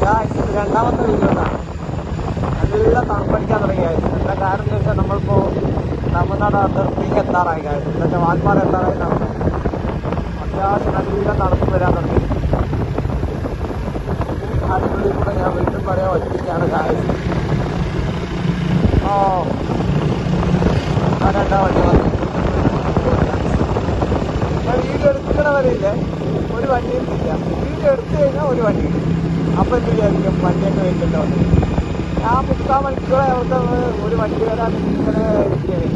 രണ്ടാമത്തെ വീഡിയോ ആണ്. നല്ല തണുപ്പടിക്കാൻ തുടങ്ങിയായിരുന്നു. എന്താ കാരണം എന്ന് വെച്ചാൽ നമ്മളിപ്പോൾ തമിഴ്നാട് അതിർത്തിക്ക് എത്താറായി കാര്യം എന്നുവെച്ചാൽ വാൽപ്പാറ എത്താറായി നടന്നു. അത്യാവശ്യം നല്ല തണുപ്പ് വരാൻ തുടങ്ങി. അതിനുള്ളിൽ കൂടെ ഞാൻ വീണ്ടും പറയാൻ ഒറ്റയ്ക്കാണ് കാര്യം. രണ്ടാം വണ്ടി വന്നു. ഞാൻ വീഡിയോ എടുക്കണ വരെയില്ലേ ഒരു വണ്ടിയും ഇല്ല. വീഡിയോ എടുത്തു കഴിഞ്ഞാൽ ഒരു വണ്ടി. അപ്പം എന്ത് വിചാരിക്കും വണ്ടിയൊക്കെ വരുന്നുണ്ടോ? ഞാൻ 3/4 മണിക്കൂറെ അവിടുത്തെ ഒരു വണ്ടി വരാൻ ഇങ്ങനെ ഇരിക്കുകയാണ്.